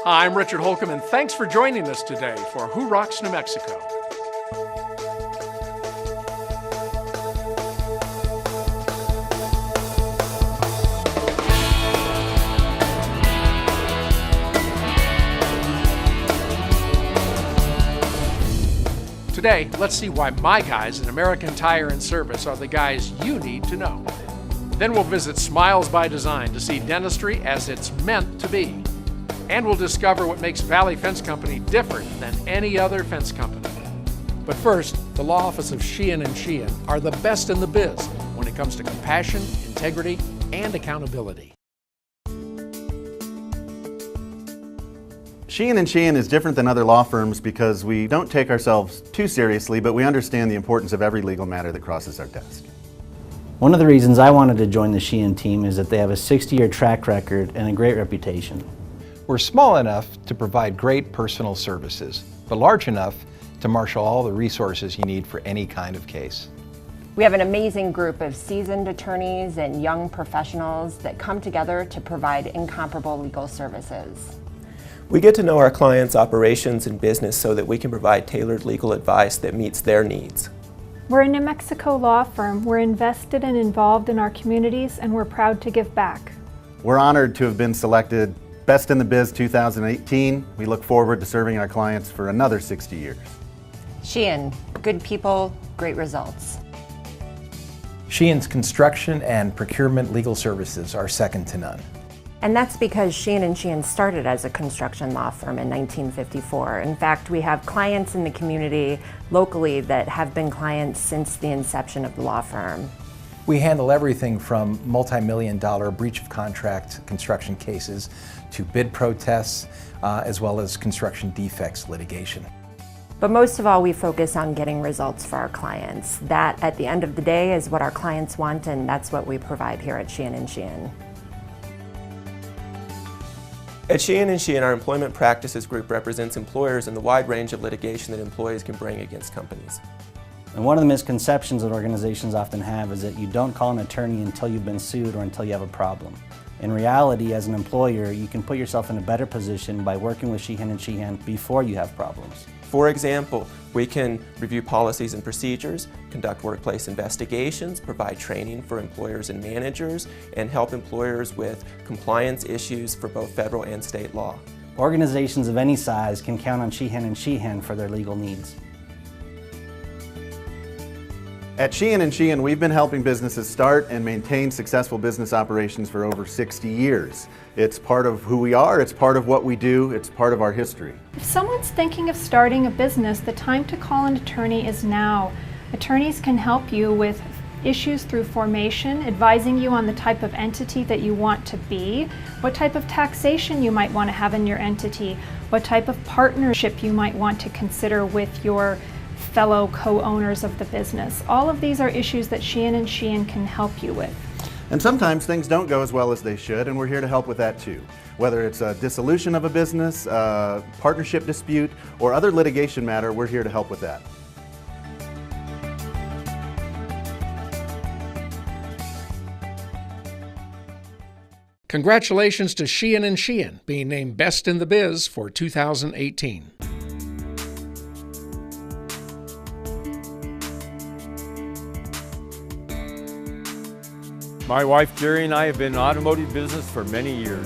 I'm Richard Holcomb, and thanks for joining us today for Who Rocks New Mexico. Today, let's see why my guys at American Tire and Service are the guys you need to know. Then we'll visit Smiles by Design to see dentistry as it's meant to be. And we'll discover what makes Valley Fence Company different than any other fence company. But first, the law office of Sheehan & Sheehan are the best in the biz when it comes to compassion, integrity, and accountability. Sheehan & Sheehan is different than other law firms because we don't take ourselves too seriously, but we understand the importance of every legal matter that crosses our desk. One of the reasons I wanted to join the Sheehan team is that they have a 60-year track record and a great reputation. We're small enough to provide great personal services, but large enough to marshal all the resources you need for any kind of case. We have an amazing group of seasoned attorneys and young professionals that come together to provide incomparable legal services. We get to know our clients' operations and business so that we can provide tailored legal advice that meets their needs. We're a New Mexico law firm. We're invested and involved in our communities, and we're proud to give back. We're honored to have been selected Best in the Biz 2018. We look forward to serving our clients for another 60 years. Sheehan, good people, great results. Sheehan's construction and procurement legal services are second to none. And that's because Sheehan & Sheehan started as a construction law firm in 1954. In fact, we have clients in the community locally that have been clients since the inception of the law firm. We handle everything from multi-million-dollar breach of contract construction cases to bid protests, as well as construction defects litigation. But most of all, we focus on getting results for our clients. That, at the end of the day, is what our clients want, and that's what we provide here at Sheehan & Sheehan. At Sheehan & Sheehan, our Employment Practices Group represents employers in the wide range of litigation that employees can bring against companies. And one of the misconceptions that organizations often have is that you don't call an attorney until you've been sued or until you have a problem. In reality, as an employer, you can put yourself in a better position by working with Sheehan & Sheehan before you have problems. For example, we can review policies and procedures, conduct workplace investigations, provide training for employers and managers, and help employers with compliance issues for both federal and state law. Organizations of any size can count on Sheehan & Sheehan for their legal needs. At Sheehan & Sheehan, we've been helping businesses start and maintain successful business operations for over 60 years. It's part of who we are, it's part of what we do, it's part of our history. If someone's thinking of starting a business, the time to call an attorney is now. Attorneys can help you with issues through formation, advising you on the type of entity that you want to be, what type of taxation you might want to have in your entity, what type of partnership you might want to consider with your fellow co-owners of the business. All of these are issues that Sheehan & Sheehan can help you with. And sometimes things don't go as well as they should, and we're here to help with that too. Whether it's a dissolution of a business, a partnership dispute, or other litigation matter, we're here to help with that. Congratulations to Sheehan & Sheehan being named Best in the Biz for 2018. My wife Jerry and I have been in automotive business for many years.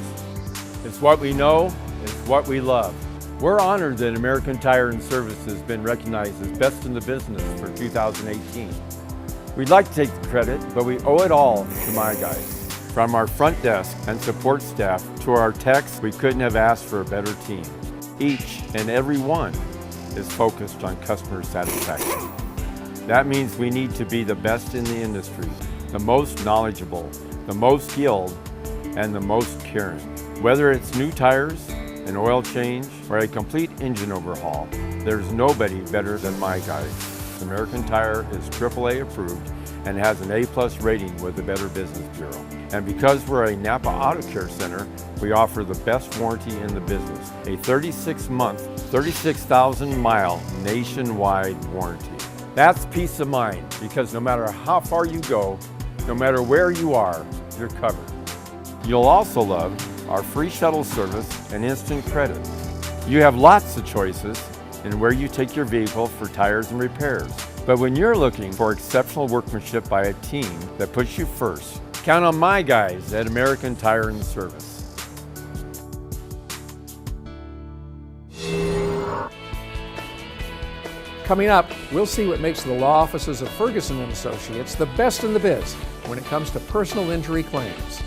It's what we know, it's what we love. We're honored that American Tire and Service has been recognized as Best in the Business for 2018. We'd like to take the credit, but we owe it all to my guys. From our front desk and support staff to our techs, we couldn't have asked for a better team. Each and every one is focused on customer satisfaction. That means we need to be the best in the industry, the most knowledgeable, the most skilled, and the most caring. Whether it's new tires, an oil change, or a complete engine overhaul, there's nobody better than my guys. American Tire is AAA approved and has an A+ rating with the Better Business Bureau. And because we're a Napa Auto Care Center, we offer the best warranty in the business, a 36-month, 36,000-mile nationwide warranty. That's peace of mind, because no matter how far you go, no matter where you are, you're covered. You'll also love our free shuttle service, and instant credit. You have lots of choices in where you take your vehicle for tires and repairs. But when you're looking for exceptional workmanship by a team that puts you first, count on my guys at American Tire and Service. Coming up, we'll see what makes the law offices of Ferguson & Associates the best in the biz when it comes to personal injury claims.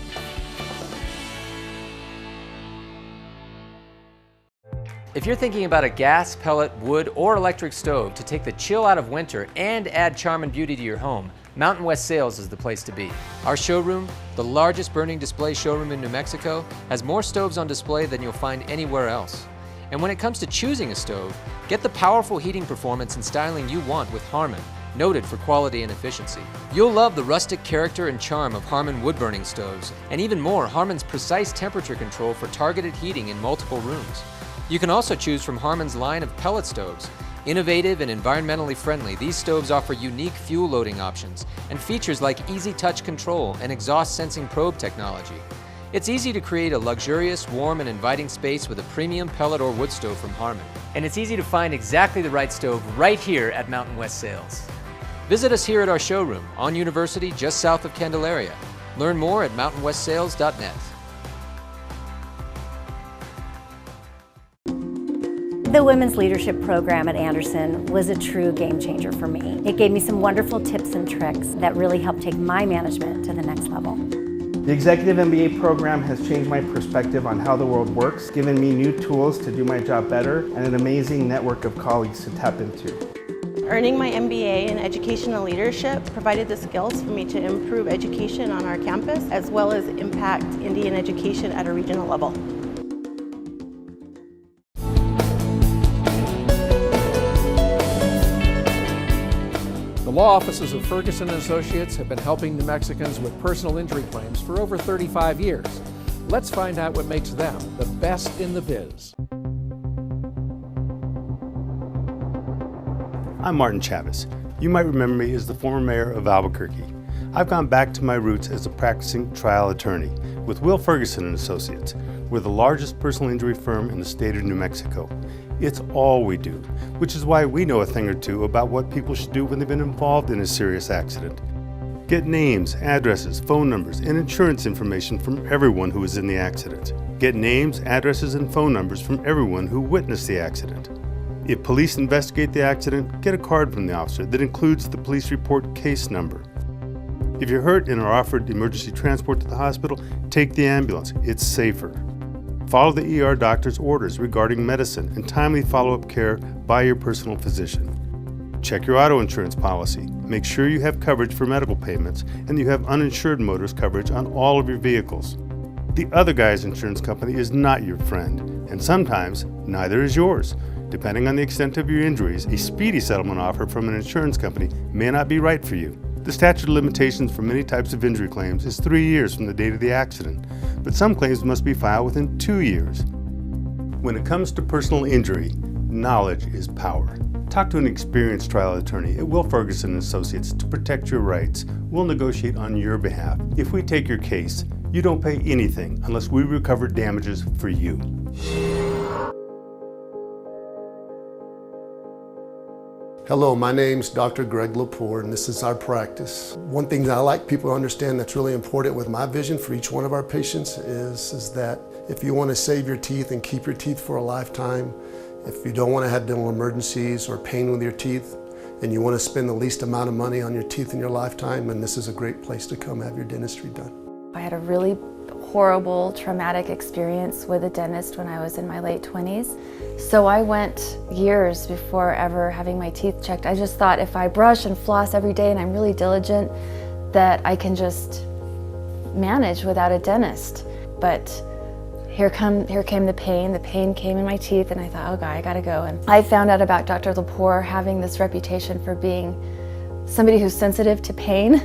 If you're thinking about a gas, pellet, wood, or electric stove to take the chill out of winter and add charm and beauty to your home, Mountain West Sales is the place to be. Our showroom, the largest burning display showroom in New Mexico, has more stoves on display than you'll find anywhere else. And when it comes to choosing a stove, get the powerful heating performance and styling you want with Harmon, noted for quality and efficiency. You'll love the rustic character and charm of Harmon wood-burning stoves, and even more, Harmon's precise temperature control for targeted heating in multiple rooms. You can also choose from Harmon's line of pellet stoves. Innovative and environmentally friendly, these stoves offer unique fuel loading options and features like easy touch control and exhaust sensing probe technology. It's easy to create a luxurious, warm, and inviting space with a premium pellet or wood stove from Harmon. And it's easy to find exactly the right stove right here at Mountain West Sales. Visit us here at our showroom on University, just south of Candelaria. Learn more at mountainwestsales.net. The Women's Leadership Program at Anderson was a true game changer for me. It gave me some wonderful tips and tricks that really helped take my management to the next level. The Executive MBA program has changed my perspective on how the world works, given me new tools to do my job better, and an amazing network of colleagues to tap into. Earning my MBA in Educational Leadership provided the skills for me to improve education on our campus, as well as impact Indian education at a regional level. The law offices of Ferguson & Associates have been helping New Mexicans with personal injury claims for over 35 years. Let's find out what makes them the best in the biz. I'm Martin Chavez. You might remember me as the former mayor of Albuquerque. I've gone back to my roots as a practicing trial attorney with Will Ferguson & Associates. We're the largest personal injury firm in the state of New Mexico. It's all we do, which is why we know a thing or two about what people should do when they've been involved in a serious accident. Get names, addresses, phone numbers, and insurance information from everyone who was in the accident. Get names, addresses, and phone numbers from everyone who witnessed the accident. If police investigate the accident, get a card from the officer that includes the police report case number. If you're hurt and are offered emergency transport to the hospital, take the ambulance. It's safer. Follow the ER doctor's orders regarding medicine and timely follow-up care by your personal physician. Check your auto insurance policy. Make sure you have coverage for medical payments and you have uninsured motorist coverage on all of your vehicles. The other guy's insurance company is not your friend, and sometimes neither is yours. Depending on the extent of your injuries, a speedy settlement offer from an insurance company may not be right for you. The statute of limitations for many types of injury claims is 3 years from the date of the accident, but some claims must be filed within 2 years. When it comes to personal injury, knowledge is power. Talk to an experienced trial attorney at Will Ferguson & Associates to protect your rights. We'll negotiate on your behalf. If we take your case, you don't pay anything unless we recover damages for you. Hello, my name's Dr. Greg Lepore, and this is our practice. One thing that I like people to understand that's really important with my vision for each one of our patients is that if you want to save your teeth and keep your teeth for a lifetime, if you don't want to have dental emergencies or pain with your teeth, and you want to spend the least amount of money on your teeth in your lifetime, then this is a great place to come have your dentistry done. I had a really horrible, traumatic experience with a dentist when I was in my late 20s. So I went years before ever having my teeth checked. I just thought if I brush and floss every day and I'm really diligent, that I can just manage without a dentist. But here came the pain. The pain came in my teeth and I thought, oh God, I gotta go. And I found out about Dr. Lepore having this reputation for being somebody who's sensitive to pain.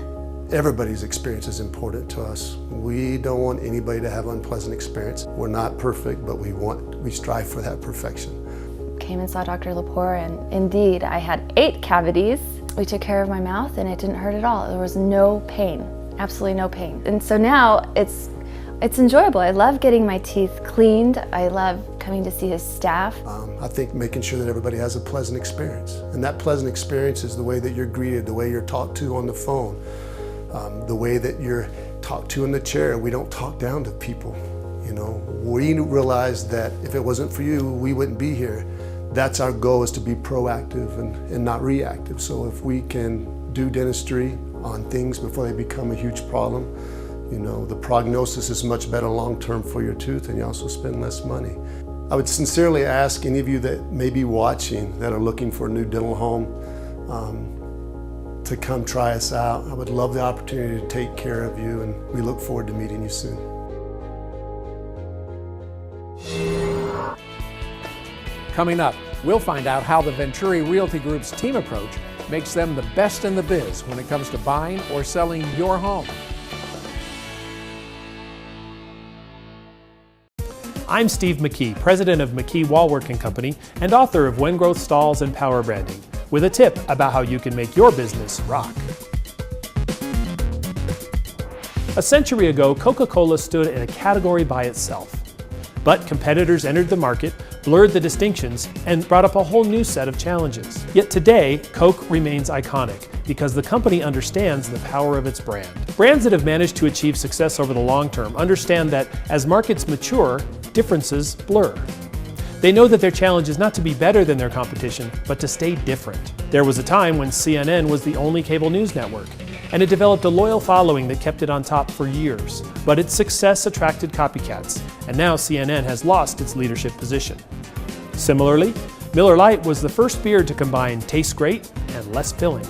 Everybody's experience is important to us. We don't want anybody to have an unpleasant experience. We're not perfect, but we strive for that perfection. Came and saw Dr. Lepore, and indeed, I had 8 cavities. We took care of my mouth and it didn't hurt at all. There was no pain, absolutely no pain. And so now it's It's enjoyable. I love getting my teeth cleaned. I love coming to see his staff. I think making sure that everybody has a pleasant experience. And that pleasant experience is the way that you're greeted, the way you're talked to on the phone, the way that you're talked to in the chair. We don't talk down to people. You know, we realize that if it wasn't for you, we wouldn't be here. That's our goal, is to be proactive and not reactive. So if we can do dentistry on things before they become a huge problem, you know, the prognosis is much better long-term for your tooth, and you also spend less money. I would sincerely ask any of you that may be watching that are looking for a new dental home to come try us out. I would love the opportunity to take care of you, and we look forward to meeting you soon. Coming up, we'll find out how the Venturi Realty Group's team approach makes them the best in the biz when it comes to buying or selling your home. I'm Steve McKee, president of McKee Wallwork & Company and author of When Growth Stalls and Power Branding, with a tip about how you can make your business rock. A century ago, Coca-Cola stood in a category by itself. But competitors entered the market, blurred the distinctions, and brought up a whole new set of challenges. Yet today, Coke remains iconic because the company understands the power of its brand. Brands that have managed to achieve success over the long term understand that as markets mature, differences blur. They know that their challenge is not to be better than their competition, but to stay different. There was a time when CNN was the only cable news network, and it developed a loyal following that kept it on top for years. But its success attracted copycats, and now CNN has lost its leadership position. Similarly, Miller Lite was the first beer to combine taste great and less filling.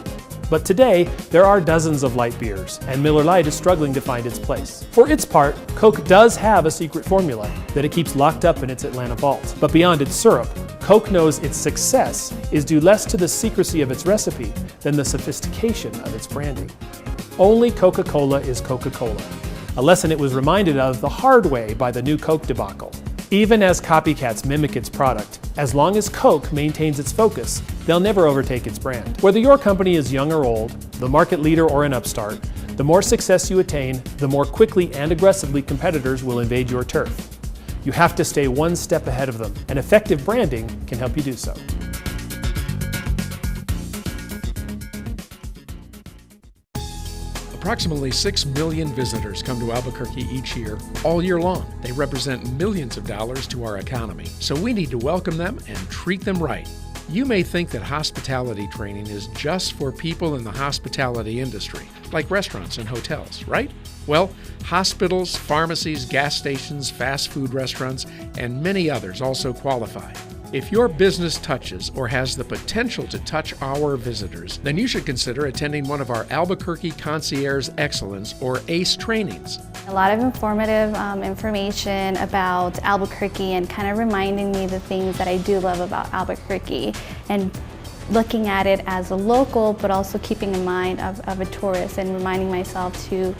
But today, there are dozens of light beers, and Miller Lite is struggling to find its place. For its part, Coke does have a secret formula that it keeps locked up in its Atlanta vault. But beyond its syrup, Coke knows its success is due less to the secrecy of its recipe than the sophistication of its branding. Only Coca-Cola is Coca-Cola, a lesson it was reminded of the hard way by the new Coke debacle. Even as copycats mimic its product, as long as Coke maintains its focus, they'll never overtake its brand. Whether your company is young or old, the market leader or an upstart, the more success you attain, the more quickly and aggressively competitors will invade your turf. You have to stay one step ahead of them, and effective branding can help you do so. Approximately 6 million visitors come to Albuquerque each year, all year long. They represent millions of dollars to our economy, so we need to welcome them and treat them right. You may think that hospitality training is just for people in the hospitality industry, like restaurants and hotels, right? Well, hospitals, pharmacies, gas stations, fast food restaurants, and many others also qualify. If your business touches or has the potential to touch our visitors, then you should consider attending one of our Albuquerque Concierge Excellence or ACE trainings. A lot of informative information about Albuquerque and kind of reminding me the things that I do love about Albuquerque and looking at it as a local, but also keeping in mind of a tourist and reminding myself to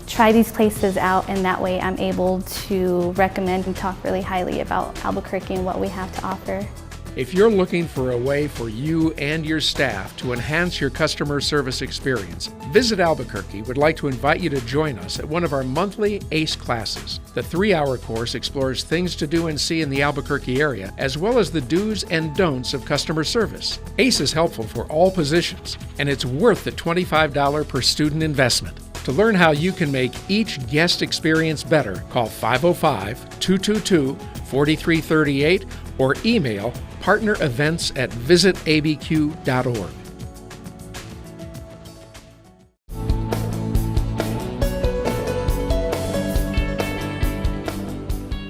try these places out, and that way I'm able to recommend and talk really highly about Albuquerque and what we have to offer. If you're looking for a way for you and your staff to enhance your customer service experience, Visit Albuquerque would like to invite you to join us at one of our monthly ACE classes. The 3-hour course explores things to do and see in the Albuquerque area, as well as the do's and don'ts of customer service. ACE is helpful for all positions, and it's worth the $25 per student investment. To learn how you can make each guest experience better, call 505-222-4338 or email partnerevents@visitabq.org.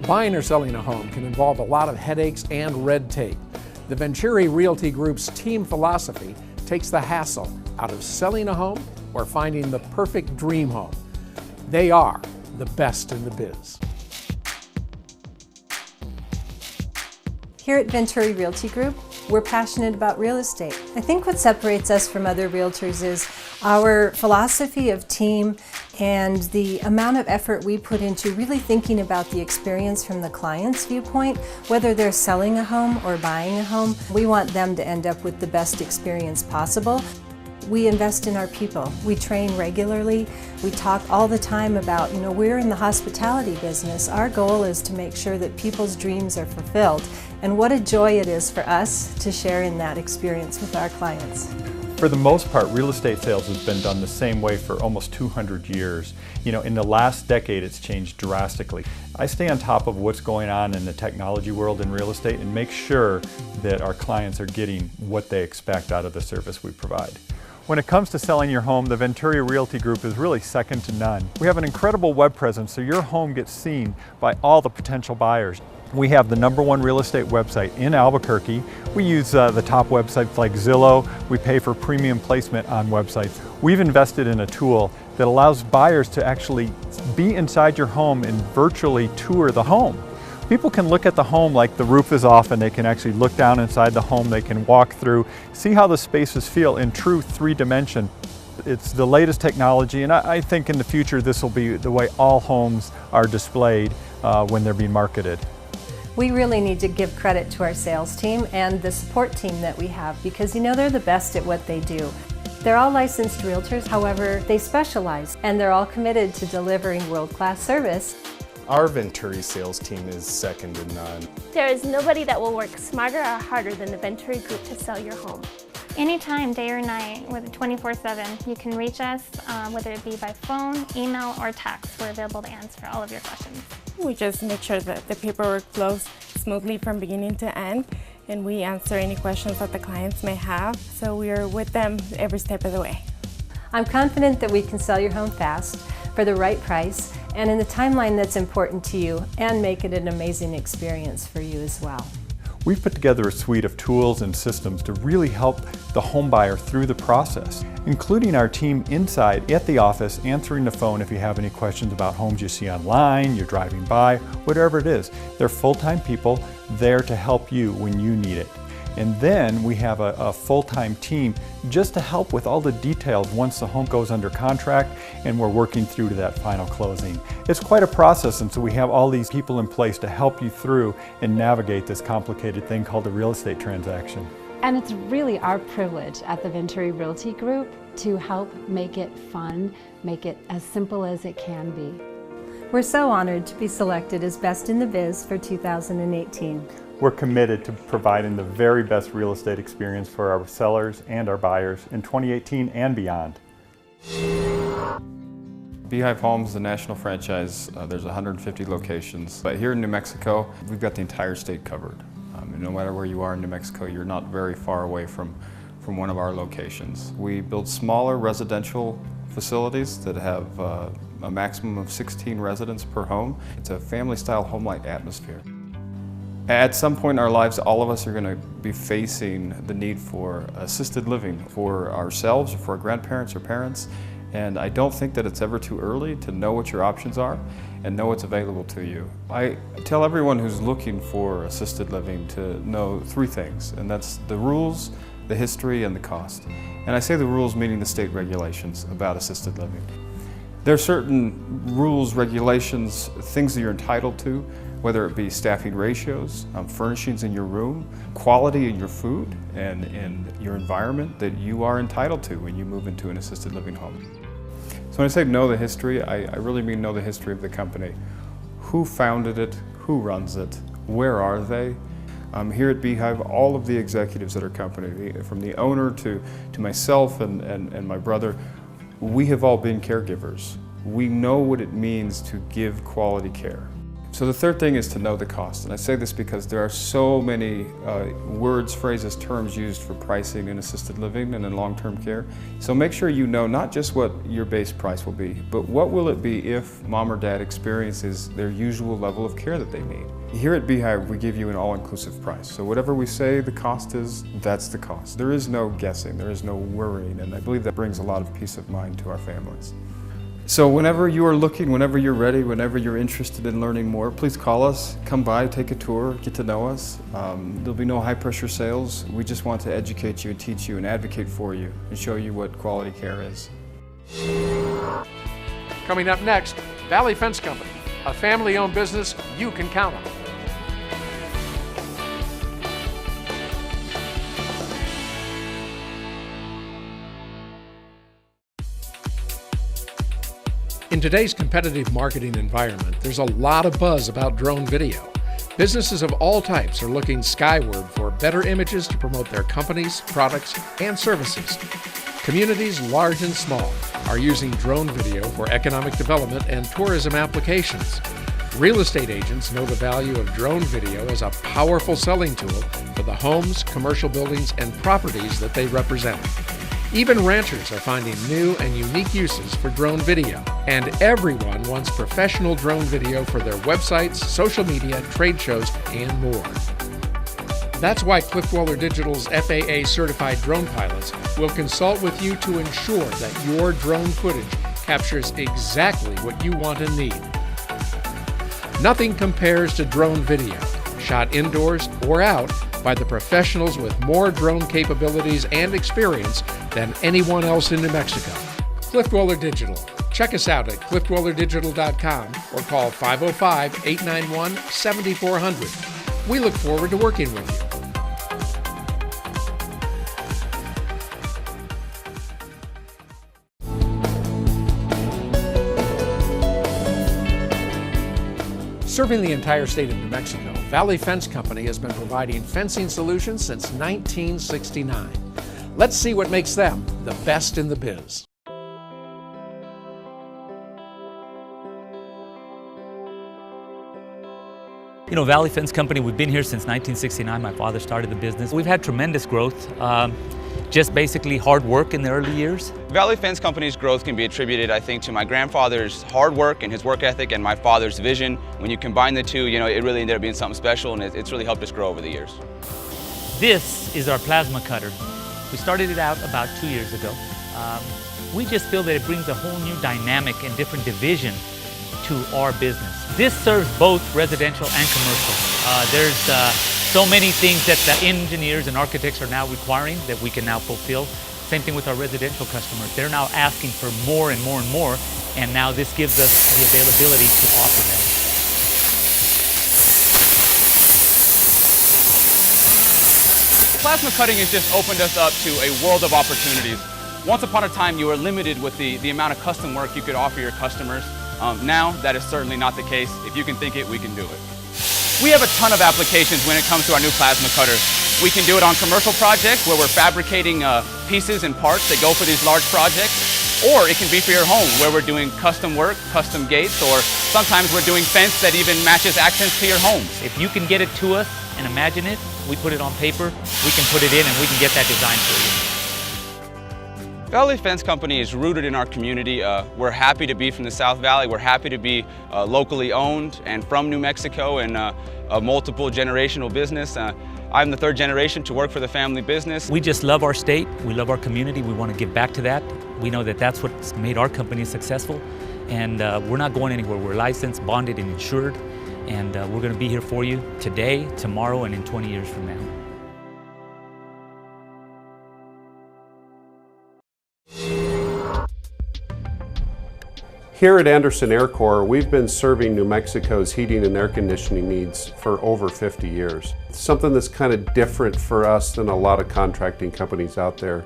Buying or selling a home can involve a lot of headaches and red tape. The Venturi Realty Group's team philosophy takes the hassle out of selling a home or finding the perfect dream home. They are the best in the biz. Here at Venturi Realty Group, we're passionate about real estate. I think what separates us from other realtors is our philosophy of team and the amount of effort we put into really thinking about the experience from the client's viewpoint, whether they're selling a home or buying a home. We want them to end up with the best experience possible. We invest in our people. We train regularly. We talk all the time about, we're in the hospitality business. Our goal is to make sure that people's dreams are fulfilled. And what a joy it is for us to share in that experience with our clients. For the most part, real estate sales has been done the same way for almost 200 years. In the last decade, it's changed drastically. I stay on top of what's going on in the technology world in real estate and make sure that our clients are getting what they expect out of the service we provide. When it comes to selling your home, the Venturia Realty Group is really second to none. We have an incredible web presence so your home gets seen by all the potential buyers. We have the #1 real estate website in Albuquerque. We use the top websites like Zillow. We pay for premium placement on websites. We've invested in a tool that allows buyers to actually be inside your home and virtually tour the home. People can look at the home like the roof is off and they can actually look down inside the home. They can walk through, see how the spaces feel in true 3-dimension. It's the latest technology, and I think in the future this will be the way all homes are displayed when they're being marketed. We really need to give credit to our sales team and the support team that we have because they're the best at what they do. They're all licensed realtors, however, they specialize and they're all committed to delivering world-class service. Our Venturi sales team is second to none. There is nobody that will work smarter or harder than the Venturi Group to sell your home. Anytime, day or night, with 24/7, you can reach us, whether it be by phone, email, or text. We're available to answer all of your questions. We just make sure that the paperwork flows smoothly from beginning to end, and we answer any questions that the clients may have, so we are with them every step of the way. I'm confident that we can sell your home fast, for the right price, and in the timeline that's important to you, and make it an amazing experience for you as well. We've put together a suite of tools and systems to really help the home buyer through the process, including our team inside at the office answering the phone if you have any questions about homes you see online, you're driving by, whatever it is. They're full-time people there to help you when you need it. And then we have a full-time team just to help with all the details once the home goes under contract and we're working through to that final closing. It's quite a process, and so we have all these people in place to help you through and navigate this complicated thing called a real estate transaction. And it's really our privilege at the Venturi Realty Group to help make it fun, make it as simple as it can be. We're so honored to be selected as Best in the Biz for 2018. We're committed to providing the very best real estate experience for our sellers and our buyers in 2018 and beyond. Beehive Homes, the national franchise, there's 150 locations. But here in New Mexico, we've got the entire state covered. No matter where you are in New Mexico, you're not very far away from one of our locations. We build smaller residential facilities that have a maximum of 16 residents per home. It's a family-style home-like atmosphere. At some point in our lives, all of us are going to be facing the need for assisted living for ourselves, or for our grandparents or parents, and I don't think that it's ever too early to know what your options are and know what's available to you. I tell everyone who's looking for assisted living to know 3 things, and that's the rules, the history, and the cost. And I say the rules meaning the state regulations about assisted living. There are certain rules, regulations, things that you're entitled to, whether it be staffing ratios, furnishings in your room, quality in your food, and in your environment that you are entitled to when you move into an assisted living home. So when I say know the history, I really mean know the history of the company. Who founded it? Who runs it? Where are they? Here at Beehive, all of the executives at our company, from the owner to myself and my brother, we have all been caregivers. We know what it means to give quality care. So the third thing is to know the cost. And I say this because there are so many words, phrases, terms used for pricing in assisted living and in long-term care. So make sure you know not just what your base price will be, but what will it be if mom or dad experiences their usual level of care that they need. Here at Beehive, we give you an all-inclusive price. So whatever we say the cost is, that's the cost. There is no guessing, there is no worrying, and I believe that brings a lot of peace of mind to our families. So whenever you are looking, whenever you're ready, whenever you're interested in learning more, please call us, come by, take a tour, get to know us. There'll be no high pressure sales. We just want to educate you and teach you and advocate for you and show you what quality care is. Coming up next, Valley Fence Company, a family-owned business you can count on. In today's competitive marketing environment, there's a lot of buzz about drone video. Businesses of all types are looking skyward for better images to promote their companies, products, and services. Communities large and small are using drone video for economic development and tourism applications. Real estate agents know the value of drone video as a powerful selling tool for the homes, commercial buildings, and properties that they represent. Even ranchers are finding new and unique uses for drone video, and everyone wants professional drone video for their websites, social media, trade shows, and more. That's why Cliff Dweller Digital's FAA-certified drone pilots will consult with you to ensure that your drone footage captures exactly what you want and need. Nothing compares to drone video, shot indoors or out by the professionals with more drone capabilities and experience than anyone else in New Mexico. Cliff Dweller Digital. Check us out at cliffdwellerdigital.com or call 505-891-7400. We look forward to working with you. Serving the entire state of New Mexico, Valley Fence Company has been providing fencing solutions since 1969. Let's see what makes them the best in the biz. You know, Valley Fence Company, we've been here since 1969. My father started the business. We've had tremendous growth, just basically hard work in the early years. Valley Fence Company's growth can be attributed, I think, to my grandfather's hard work and his work ethic and my father's vision. When you combine the two, you know, it really ended up being something special, and it's really helped us grow over the years. This is our plasma cutter. We started it out about 2 years ago. We just feel that it brings a whole new dynamic and different division to our business. This serves both residential and commercial. There's so many things that the engineers and architects are now requiring that we can now fulfill. Same thing with our residential customers. They're now asking for more and more and more, and now this gives us the availability to offer them. Plasma cutting has just opened us up to a world of opportunities. Once upon a time, you were limited with the amount of custom work you could offer your customers. Now, that is certainly not the case. If you can think it, we can do it. We have a ton of applications when it comes to our new plasma cutter. We can do it on commercial projects where we're fabricating pieces and parts that go for these large projects. Or it can be for your home where we're doing custom work, custom gates, or sometimes we're doing fence that even matches accents to your home. If you can get it to us and imagine it, we put it on paper, we can put it in and we can get that design for you. Valley Fence Company is rooted in our community. We're happy to be from the South Valley. We're happy to be locally owned and from New Mexico and a multiple generational business. I'm the third generation to work for the family business. We just love our state. We love our community. We want to give back to that. We know that that's what's made our company successful. And we're not going anywhere. We're licensed, bonded, and insured. And we're going to be here for you today, tomorrow, and in 20 years from now. Here at Anderson Air Corps, we've been serving New Mexico's heating and air conditioning needs for over 50 years. Something that's kind of different for us than a lot of contracting companies out there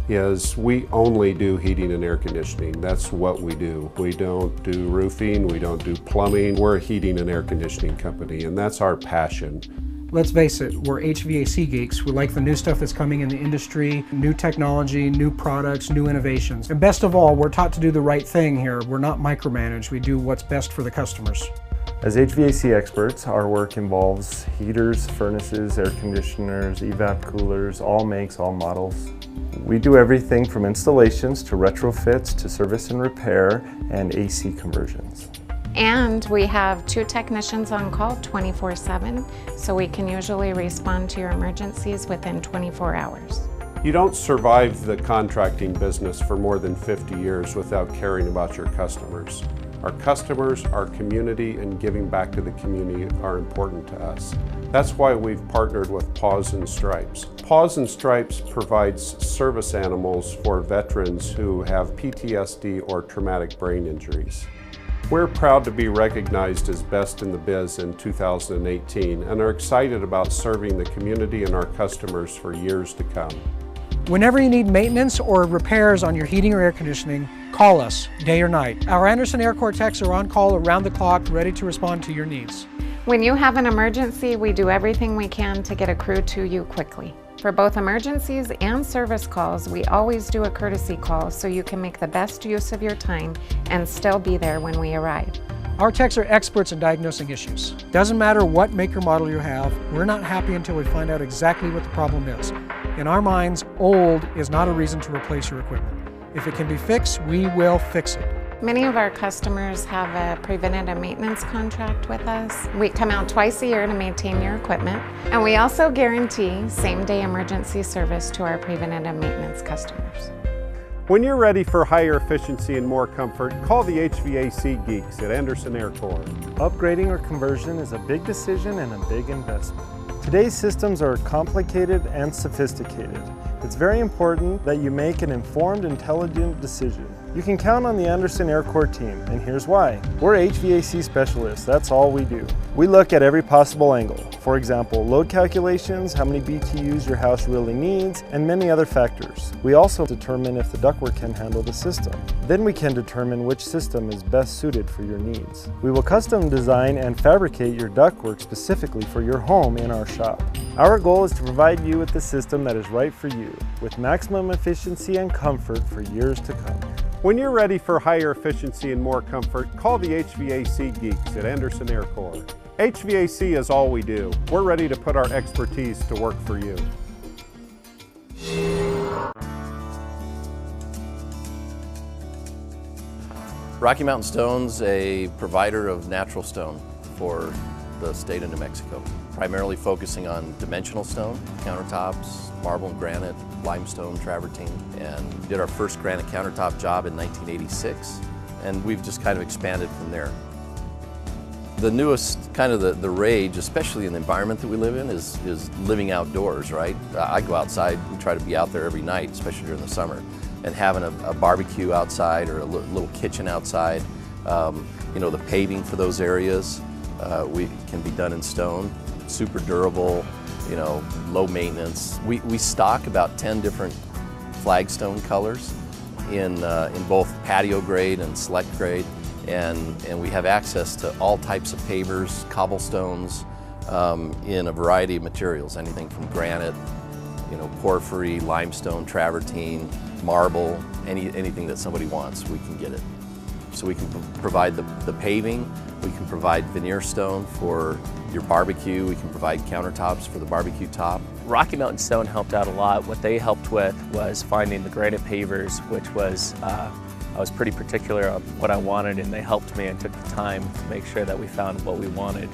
is we only do heating and air conditioning. That's what we do. We don't do roofing, we don't do plumbing. We're a heating and air conditioning company, and that's our passion. Let's face it, we're HVAC geeks. We like the new stuff that's coming in the industry, new technology, new products, new innovations. And best of all, we're taught to do the right thing here. We're not micromanaged. We do what's best for the customers. As HVAC experts, our work involves heaters, furnaces, air conditioners, evap coolers, all makes, all models. We do everything from installations to retrofits to service and repair and AC conversions. And we have 2 technicians on call 24/7, so we can usually respond to your emergencies within 24 hours. You don't survive the contracting business for more than 50 years without caring about your customers. Our customers, our community, and giving back to the community are important to us. That's why we've partnered with Paws and Stripes. Paws and Stripes provides service animals for veterans who have PTSD or traumatic brain injuries. We're proud to be recognized as Best in the Biz in 2018 and are excited about serving the community and our customers for years to come. Whenever you need maintenance or repairs on your heating or air conditioning, call us, day or night. Our Anderson Air Corps techs are on call around the clock, ready to respond to your needs. When you have an emergency, we do everything we can to get a crew to you quickly. For both emergencies and service calls, we always do a courtesy call so you can make the best use of your time and still be there when we arrive. Our techs are experts in diagnosing issues. Doesn't matter what make or model you have, we're not happy until we find out exactly what the problem is. In our minds, old is not a reason to replace your equipment. If it can be fixed, we will fix it. Many of our customers have a preventative maintenance contract with us. We come out twice a year to maintain your equipment, and we also guarantee same-day emergency service to our preventative maintenance customers. When you're ready for higher efficiency and more comfort, call the HVAC geeks at Anderson Air Corps. Upgrading or conversion is a big decision and a big investment. Today's systems are complicated and sophisticated. It's very important that you make an informed, intelligent decision. You can count on the Anderson Air Corps team, and here's why. We're HVAC specialists, that's all we do. We look at every possible angle. For example, load calculations, how many BTUs your house really needs, and many other factors. We also determine if the ductwork can handle the system. Then we can determine which system is best suited for your needs. We will custom design and fabricate your ductwork specifically for your home in our shop. Our goal is to provide you with the system that is right for you, with maximum efficiency and comfort for years to come. When you're ready for higher efficiency and more comfort, call the HVAC geeks at Anderson Air Corps. HVAC is all we do. We're ready to put our expertise to work for you. Rocky Mountain Stone's a provider of natural stone for the state of New Mexico, primarily focusing on dimensional stone, countertops, marble and granite, limestone, travertine, and did our first granite countertop job in 1986, and we've just kind of expanded from there. The newest kind of the rage, especially in the environment that we live in, is living outdoors, right? I go outside, we try to be out there every night, especially during the summer, and having a barbecue outside or a little kitchen outside. You know, the paving for those areas can be done in stone, super durable, you know, low maintenance. We stock about 10 different flagstone colors in both patio grade and select grade. And we have access to all types of pavers, cobblestones, in a variety of materials, anything from granite, you know, porphyry, limestone, travertine, marble, anything that somebody wants, we can get it. So we can provide the paving, we can provide veneer stone for your barbecue, we can provide countertops for the barbecue top. Rocky Mountain Stone helped out a lot. What they helped with was finding the granite pavers, which was I was pretty particular on what I wanted, and they helped me and took the time to make sure that we found what we wanted.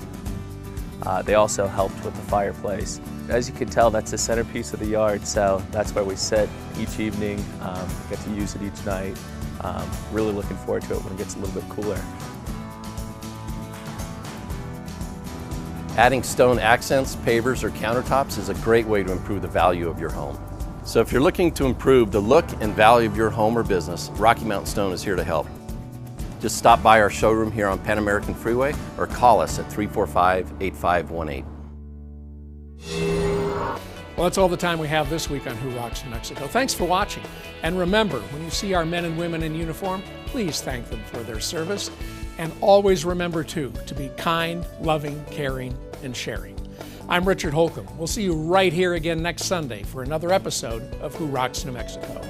They also helped with the fireplace. As you can tell, that's the centerpiece of the yard, so that's where we sit each evening, get to use it each night. Really looking forward to it when it gets a little bit cooler. Adding stone accents, pavers, or countertops is a great way to improve the value of your home. So if you're looking to improve the look and value of your home or business, Rocky Mountain Stone is here to help. Just stop by our showroom here on Pan American Freeway or call us at 345-8518. Well, that's all the time we have this week on Who Rocks New Mexico. Thanks for watching. And remember, when you see our men and women in uniform, please thank them for their service. And always remember, too, to be kind, loving, caring, and sharing. I'm Richard Holcomb. We'll see you right here again next Sunday for another episode of Who Rocks New Mexico.